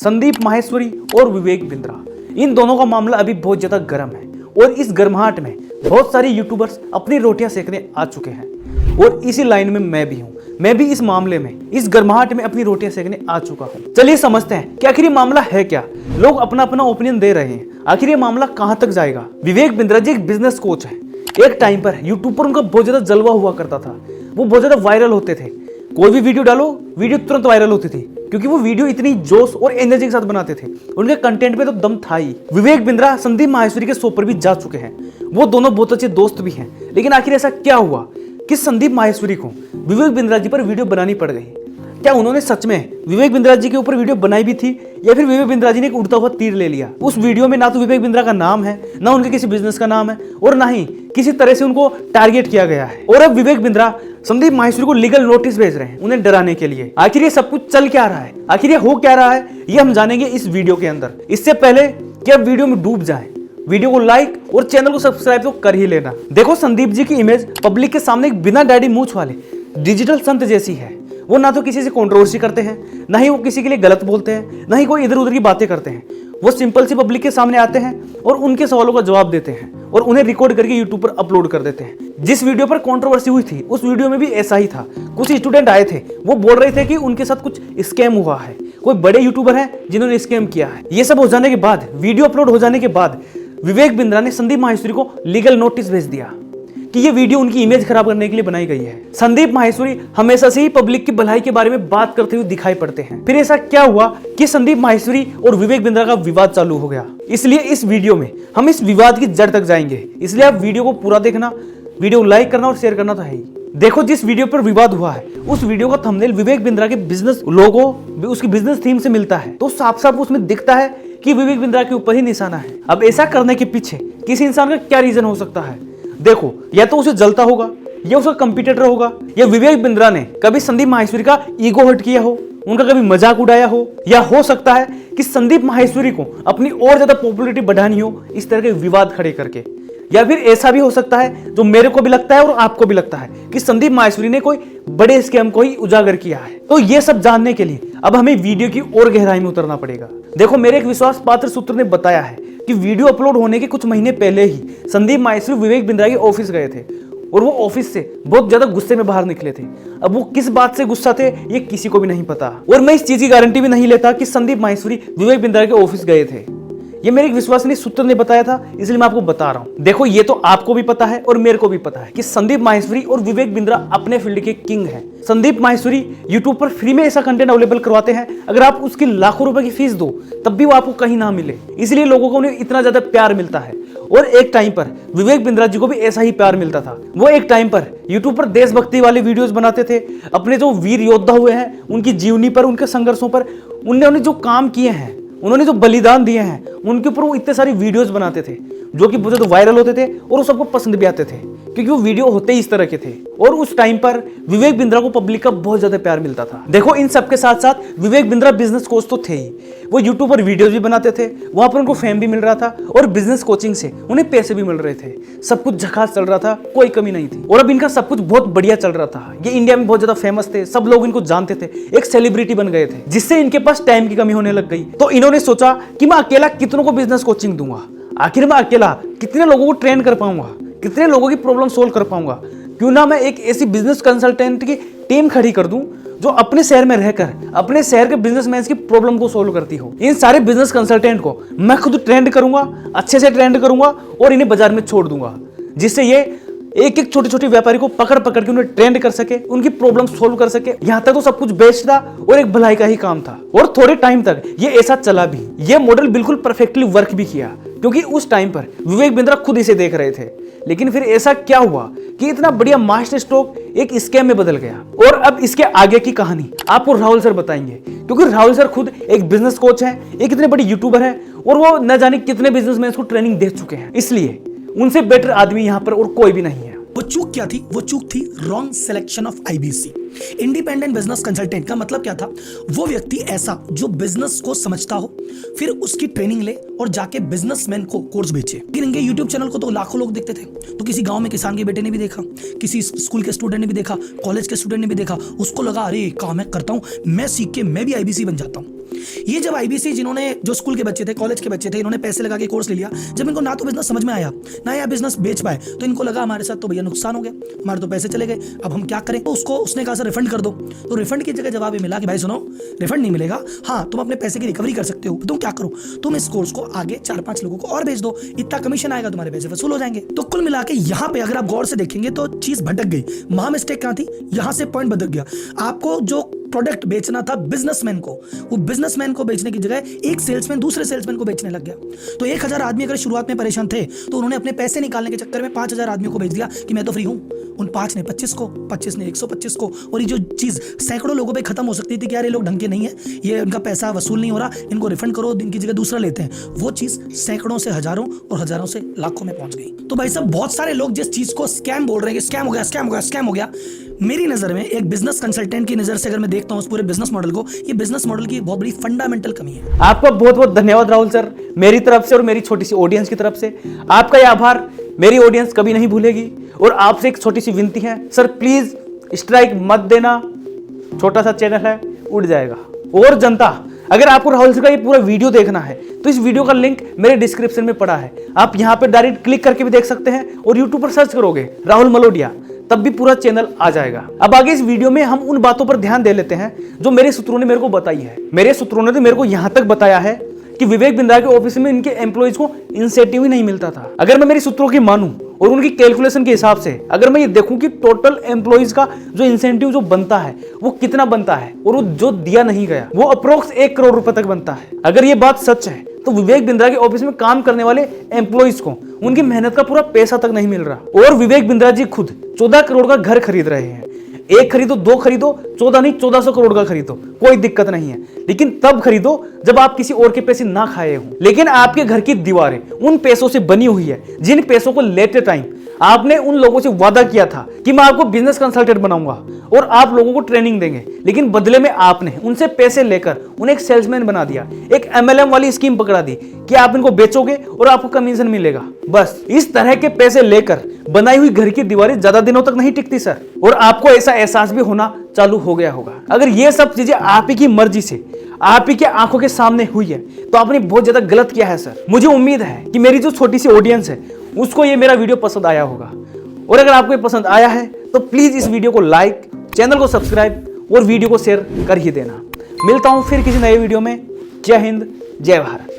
संदीप माहेश्वरी और विवेक बिंद्रा, इन दोनों का मामला अभी बहुत ज्यादा गर्म है और इस गर्माहट में बहुत सारे यूट्यूबर्स अपनी रोटियां सेकने आ चुके हैं और इसी लाइन में मैं भी हूं। मैं भी इस मामले में, इस गर्माहट में अपनी रोटियां सेकने आ चुका हूं। चलिए समझते हैं कि आखिर ये मामला है क्या। लोग अपना अपना ओपिनियन दे रहे हैं, आखिर ये मामला कहां तक जाएगा। विवेक बिंद्रा जी एक बिजनेस कोच है। एक टाइम पर यूट्यूब पर उनका बहुत ज्यादा जलवा हुआ करता था, वो बहुत ज्यादा वायरल होते थे। कोई भी वीडियो डालो, वीडियो तुरंत वायरल होती थी क्योंकि वो वीडियो इतनी जोश और एनर्जी के साथ बनाते थे। उनके कंटेंट में तो दम था ही। विवेक बिंद्रा संदीप माहेश्वरी के शो पर भी जा चुके हैं। वो दोनों बहुत अच्छे दोस्त भी हैं। लेकिन आखिर ऐसा क्या हुआ कि संदीप माहेश्वरी को विवेक बिंद्रा जी पर वीडियो बनानी पड़ गई। क्या उन्होंने सच में विवेक बिंद्रा जी के ऊपर वीडियो बनाई भी थी या फिर विवेक बिंद्रा जी ने एक उड़ता हुआ तीर ले लिया। उस वीडियो में ना तो विवेक बिंद्रा का नाम है, ना उनके किसी बिजनेस का नाम है और ना ही किसी तरह से उनको टारगेट किया गया है। और अब विवेक बिंद्रा संदीप माहेश्वरी को लीगल नोटिस भेज रहे हैं उन्हें डराने के लिए। आखिर ये सब कुछ चल क्या रहा है, आखिर ये हो क्या रहा है, ये हम जानेंगे इस वीडियो के अंदर। इससे पहले कि आप वीडियो में डूब जाएं, वीडियो को लाइक और चैनल को सब्सक्राइब तो कर ही लेना। देखो, संदीप जी की इमेज पब्लिक के सामने एक बिना डैडी मूंछ वाले डिजिटल संत जैसी है। वो ना तो किसी से कंट्रोवर्सी करते हैं, ना ही वो किसी के लिए गलत बोलते हैं, ना ही कोई इधर उधर की बातें करते हैं। वो सिंपल सी पब्लिक के सामने आते हैं और उनके सवालों का जवाब देते हैं और उन्हें रिकॉर्ड करके यूट्यूब पर अपलोड कर देते हैं। जिस वीडियो पर कंट्रोवर्सी हुई थी उस वीडियो में भी ऐसा ही था। कुछ स्टूडेंट आए थे, वो बोल रहे थे कि उनके साथ कुछ स्कैम हुआ है, कोई बड़े यूट्यूबर हैं जिन्होंने स्कैम किया है। ये सब हो जाने के बाद, वीडियो अपलोड हो जाने के बाद, विवेक बिंद्रा ने संदीप माहेश्वरी को लीगल नोटिस भेज दिया कि ये वीडियो उनकी इमेज खराब करने के लिए बनाई गई है। संदीप माहेश्वरी हमेशा से ही पब्लिक की भलाई के बारे में बात करते हुए दिखाई पड़ते हैं। फिर ऐसा क्या हुआ कि संदीप माहेश्वरी और विवेक बिंद्रा का विवाद चालू हो गया। इसलिए इस वीडियो में हम इस विवाद की जड़ तक जाएंगे। इसलिए आप वीडियो को पूरा देखना, वीडियो लाइक करना और शेयर करना तो है ही। देखो, जिस वीडियो पर विवाद हुआ है उस वीडियो का थंबनेल विवेक बिंद्रा के बिजनेस लोगो, उसकी बिजनेस थीम से मिलता है, तो साफ साफ उसमें दिखता है कि विवेक बिंद्रा के ऊपर ही निशाना है। अब ऐसा करने के पीछे किसी इंसान का क्या रीजन हो सकता है? देखो, या तो उसे जलता होगा, या उसका कंपटीटर होगा, या विवेक बिंद्रा ने कभी संदीप माहेश्वरी का ईगो हर्ट किया हो, उनका कभी मजाक उड़ाया हो, या हो सकता है कि संदीप माहेश्वरी को अपनी और ज्यादा पॉपुलैरिटी बढ़ानी हो इस तरह के विवाद खड़े करके। या फिर ऐसा भी हो सकता है, जो मेरे को भी लगता है और आपको भी लगता है, कि संदीप माहेश्वरी ने कोई बड़े स्कैम को ही उजागर किया है। तो ये सब जानने के लिए अब हमें वीडियो की और गहराई में उतरना पड़ेगा। देखो, मेरे एक विश्वास पात्र सूत्र ने बताया है कि वीडियो अपलोड होने के कुछ महीने पहले ही संदीप माहेश्वरी विवेक बिंद्रा के ऑफिस गए थे और वो ऑफिस से बहुत ज्यादा गुस्से में बाहर निकले थे। अब वो किस बात से गुस्सा थे ये किसी को भी नहीं पता और मैं इस चीज की गारंटी भी नहीं लेता कि संदीप माहेश्वरी विवेक बिंद्रा के ऑफिस गए थे। ये मेरे एक विश्वसनीय सूत्र ने बताया था, इसलिए मैं आपको बता रहा हूं। देखो, ये तो आपको भी पता है और मेरे को भी पता है कि संदीप माहेश्वरी और विवेक बिंद्रा अपने फील्ड के किंग हैं। संदीप माहेश्वरी यूट्यूब पर फ्री में ऐसा कंटेंट अवेलेबल करवाते हैं, अगर आप उसकी लाखों रुपए की फीस दो तब भी वो आपको कहीं ना मिले। इसलिए लोगों को उन्हें इतना ज्यादा प्यार मिलता है। और एक टाइम पर विवेक बिंद्रा जी को भी ऐसा ही प्यार मिलता था। वो एक टाइम पर यूट्यूब पर देशभक्ति वाले वीडियोस बनाते थे, अपने जो वीर योद्धा हुए हैं उनकी जीवनी पर, उनके संघर्षों पर, उन्होंने जो काम किए हैं, उन्होंने जो बलिदान दिए हैं, उनके ऊपर वो इतने सारी वीडियोस बनाते थे जो कि बहुत ज्यादा वायरल होते थे और वो सबको पसंद भी आते थे क्योंकि वो वीडियो होते ही इस तरह के थे। और उस टाइम पर विवेक बिंद्रा को पब्लिक का बहुत ज्यादा प्यार मिलता था। देखो, इन सब के साथ साथ विवेक बिंद्रा बिजनेस कोच तो थे ही। वो यूट्यूब पर वीडियोस भी बनाते थे, वहां पर उनको फेम भी मिल रहा था और बिजनेस कोचिंग से उन्हें पैसे भी मिल रहे थे। सब कुछ झकास चल रहा था, कोई कमी नहीं थी और अब इनका सब कुछ बहुत बढ़िया चल रहा था। ये इंडिया में बहुत ज्यादा फेमस थे, सब लोग इनको जानते थे, एक सेलिब्रिटी बन गए थे, जिससे इनके पास टाइम की कमी होने लग गई। तो इन्होंने सोचा कि मैं अकेला कितनों को बिजनेस कोचिंग दूंगा, आखिर मैं अकेला कितने लोगों को ट्रेन कर पाऊंगा, कितने लोगों की प्रॉब्लम सोल्व कर पाऊंगा। क्यों ना मैं एक ऐसी बिजनेस कंसल्टेंट की टीम खड़ी कर दूं जो अपने शहर में रहकर अपने शहर के बिजनेसमैन की प्रॉब्लम को सोल्व करती हो। इन सारे बिजनेस कंसल्टेंट को मैं खुद ट्रेंड करूंगा, अच्छे से ट्रेंड करूंगा और इन्हें बाजार में छोड़ दूंगा, जिससे ये एक एक छोटे छोटे व्यापारी को पकड़ पकड़ के उन्हें ट्रेंड कर सके, उनकी प्रॉब्लम सोल्व कर सके। यहाँ तक तो सब कुछ बेस्ट था और एक भलाई का ही काम था और थोड़े टाइम तक ये ऐसा चला भी। ये मॉडल बिल्कुल परफेक्टली वर्क भी किया क्योंकि उस टाइम पर विवेक बिंद्रा खुद इसे देख रहे थे। लेकिन फिर ऐसा क्या हुआ कि इतना बढ़िया मास्टर स्ट्रोक एक स्कैम में बदल गया। और अब इसके आगे की कहानी आपको राहुल सर बताएंगे क्योंकि राहुल सर खुद एक बिजनेस कोच है, एक इतने बड़े यूट्यूबर है और वो न जाने कितने बिजनेसमैन को ट्रेनिंग दे चुके हैं। इसलिए उनसे बेटर आदमी यहाँ पर और कोई भी नहीं है। वो चूक क्या थी? वो चूक थी wrong selection of IBC. Independent business consultant का मतलब क्या था? वो व्यक्ति ऐसा जो बिजनेस को समझता हो, फिर उसकी ट्रेनिंग ले और जाके बिजनेसमैन को कोर्स बेचे। लेकिन इनके यूट्यूब चैनल को तो लाखों लोग देखते थे, तो किसी गांव में किसान के बेटे ने भी देखा, किसी स्कूल के स्टूडेंट ने भी देखा, कॉलेज के स्टूडेंट ने भी देखा। उसको लगा अरे काम मैं करता हूं, मैं सीख के मैं भी आईबीसी बन जाता हूं। ये जब आईबीसी जिन्होंने जो स्कूल के बच्चे थे, कॉलेज के बच्चे थे, इन्होंने पैसे लगा के कोर्स ले लिया, जब इनको ना तो बिजनेस समझ में आया ना या बिजनेस बेच पाए, तो इनको लगा हमारे साथ तो भैया नुकसान हो गया, हमारे तो पैसे चले गए, अब हम क्या करें। तो उसने कहा सर रिफंड कर दो। तो रिफंड की जगह जवाब ये मिला कि भाई सुनो, रिफंड नहीं मिलेगा, हाँ तुम अपने पैसे की रिकवरी कर सकते हो। तुम क्या करो, तुम इस कोर्स को आगे 4-5 लोगों को और भेज दो, इतना कमीशन आएगा, तुम्हारे पैसे वसूल हो जाएंगे। तो कुल मिला के यहाँ पे अगर आप गौर से देखेंगे तो चीज भटक गई। महा मिस्टेक कहाँ थी, यहाँ से पॉइंट बदल गया। आपको जो प्रोडक्ट बेचना था बिजनेसमैन को, वो बिजनेसमैन को बेचने की जगह एक सेल्समैन दूसरे सेल्समैन को बेचने लग गया। तो 1000 आदमी अगर शुरुआत में परेशान थे तो उन्होंने अपने पैसे निकालने के चक्कर में 5000 आदमियों को बेच दिया कि मैं तो फ्री हूं। उन 5 ने 25 को, 25 ने 125 को, और ये जो चीज सैकड़ों लोगों पे खत्म हो सकती थी कि यार ये लोग ढंग के नहीं है, ये उनका पैसा वसूल नहीं हो रहा, इनको रिफंड करो, इनकी जगह दूसरा लेते हैं, वो चीज सैकड़ों से हजारों और हजारों से लाखों में पहुंच गई। तो भाई साहब बहुत सारे लोग जिस चीज को स्कैम बोल रहे हैं कि स्कैम हो गया, स्कैम हो गया, स्कैम हो गया, मेरी नजर में एक बिजनेस कंसल्टेंट की नजर से अगर मैं देखता हूं उस पूरे बिजनेस मॉडल को, ये बिजनेस मॉडल की बहुत बड़ी फंडामेंटल कमी है। आपका बहुत बहुत धन्यवाद राहुल सर, मेरी तरफ से और मेरी छोटी सी ऑडियंस की तरफ से। आपका यह आभार मेरी ऑडियंस कभी नहीं भूलेगी। और आपसे एक छोटी सी विनती है सर, प्लीज स्ट्राइक मत देना, छोटा सा चैनल है, उड़ जाएगा। और जनता, अगर आपको राहुल सर का ये पूरा वीडियो देखना है तो इस वीडियो का लिंक मेरे डिस्क्रिप्शन में पड़ा है, आप यहां पे डायरेक्ट क्लिक करके भी देख सकते हैं, और यूट्यूब पर सर्च करोगे राहुल मलोडिया, तब भी पूरा चैनल आ जाएगा। अब आगे इस वीडियो में हम उन बातों पर ध्यान दे लेते हैं जो मेरे सूत्रों ने मेरे को बताई है। मेरे सूत्रों ने तो मेरे को यहां तक बताया है कि विवेक बिंद्रा के ऑफिस में इनके एम्प्लॉइज को इंसेंटिव ही नहीं मिलता था। अगर मैं मेरी सूत्रों की मानूं और उनकी कैलकुलेशन के हिसाब से अगर मैं ये देखूं कि टोटल एम्प्लॉइज का जो इंसेंटिव जो बनता है वो कितना बनता है, और वो जो दिया नहीं गया वो अप्रोक्स 1 करोड़ रुपए तक बनता है। अगर ये बात सच है तो विवेक बिंद्रा के ऑफिस में काम करने वाले एम्प्लॉइज को उनकी मेहनत का पूरा पैसा तक नहीं मिल रहा। और विवेक बिंद्रा जी खुद 14 करोड़ का घर खरीद रहे हैं। 1 खरीदो, 2 खरीदो, 14 नहीं 1400 करोड़ का खरीदो, कोई दिक्कत नहीं है, लेकिन तब खरीदो जब आप किसी और के पैसे ना खाए हो। लेकिन आपके घर की दीवारें उन पैसों से बनी हुई है जिन पैसों को लेते टाइम आपने उन लोगों से वादा किया था कि मैं आपको बिजनेस कंसल्टेंट बनाऊंगा और आप लोगों को ट्रेनिंग देंगे, लेकिन बदले में आपने उनसे पैसे लेकर उन्हें एक सेल्समैन बना दिया, एक MLM वाली स्कीम पकड़ा दी कि आप इनको बेचोगे और आपको कमीशन मिलेगा। बस इस तरह के पैसे लेकर बनाई हुई घर की दीवारें ज्यादा दिनों तक नहीं टिकती सर, और आपको ऐसा एहसास भी होना चालू हो गया होगा। अगर ये सब चीजें आप ही की मर्जी से आप ही के आंखों के सामने हुई है तो आपने बहुत ज्यादा गलत किया है सर। मुझे उम्मीद है कि मेरी जो छोटी सी ऑडियंस है उसको ये मेरा वीडियो पसंद आया होगा, और अगर आपको ये पसंद आया है तो प्लीज इस वीडियो को लाइक, चैनल को सब्सक्राइब और वीडियो को शेयर कर ही देना। मिलता हूं फिर किसी नए वीडियो में। जय हिंद, जय भारत।